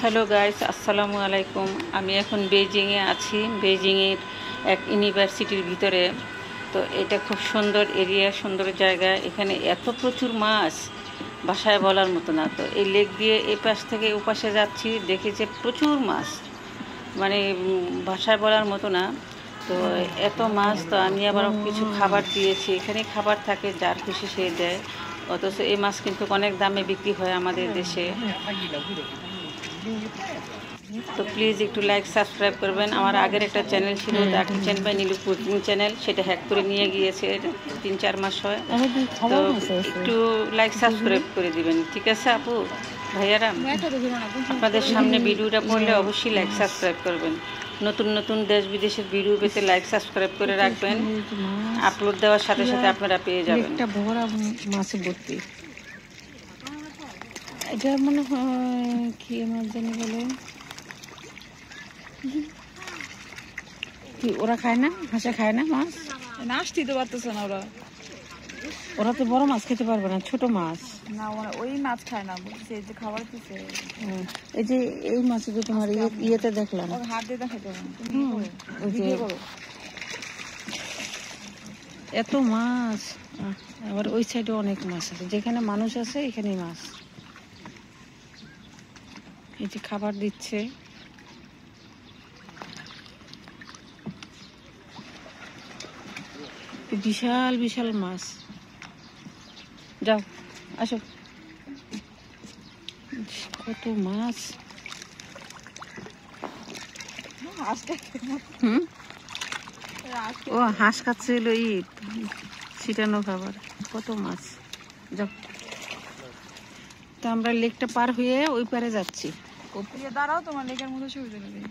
Hello guys, আসসালামু আলাইকুম। আমি এখন বেইজিংয়ে আছি, বেইজিংয়ের এক ইউনিভার্সিটির ভিতরে। তো এটা খুব সুন্দর এরিয়া, সুন্দর জায়গা। এখানে এত প্রচুর মাছ, ভাষায় বলার মতো না। তো এই লেক দিয়ে এই পাশ থেকে ও পাশে যাচ্ছি, দেখি যে প্রচুর মাছ, মানে ভাষায় বলার মতো না। তো এত মাছ, তো আমি আবার কিছু খাবার দিয়েছি। এখানে খাবার থাকে, যার খুশি সে দেয়। অথচ এই মাছ কিন্তু অনেক দামে বিক্রি হয় আমাদের দেশে। তো প্লিজ একটু লাইক সাবস্ক্রাইব করবেন। আমার আগের একটা চ্যানেল ছিল, the kitchen by Nilu cooking channel, সেটা হ্যাক করে নিয়ে গিয়েছে 3-4 মাস হয়। তো একটু লাইক সাবস্ক্রাইব করে দিবেন, ঠিক আছে আপু ভাইয়ারা? আপনাদের সামনে ভিডিওটা পড়লে অবশ্যই লাইক সাবস্ক্রাইব করবেন। নতুন নতুন দেশ বিদেশের ভিডিও পেতে লাইক সাবস্ক্রাইব করে রাখবেন। আপলোড দেওয়ার সাথে সাথে আপনারা পেয়ে যাবেন। একটা ভরা মাছ ভর্তি। এটা মনে হয় কি মাছ জানি বলে, কি ওরা খায় না, হাঁসা খায় না মাছ? নাচতে তো পারতেছে না ওরা। ওরা তো বড় মাছ খেতে পারবে না, ছোট মাছ। না ওই মাছ খায় না, বলছে এই যে খাবার দিছে। এই যে এই মাছ যে তোমার ইয়েতে দেখলাম, ওর হাত দিয়ে দেখাইতে হবে। ওই যে এত মাছ। আবার ওই সাইডে অনেক মাছ আছে, যেখানে মানুষ আছে এখানে মাছ। এই যে খাবার দিচ্ছে। বিশাল বিশাল মাছ। যাও, আসো। কত মাছ! ও হাঁস খাচ্ছে, হলো ছিটানো খাবার। কত মাছ! যাও। তো আমরা লেকটা পার হয়ে ওই পারে যাচ্ছি। দাঁড়াও, তোমার লেগের মতো ছবি তুলে দিই।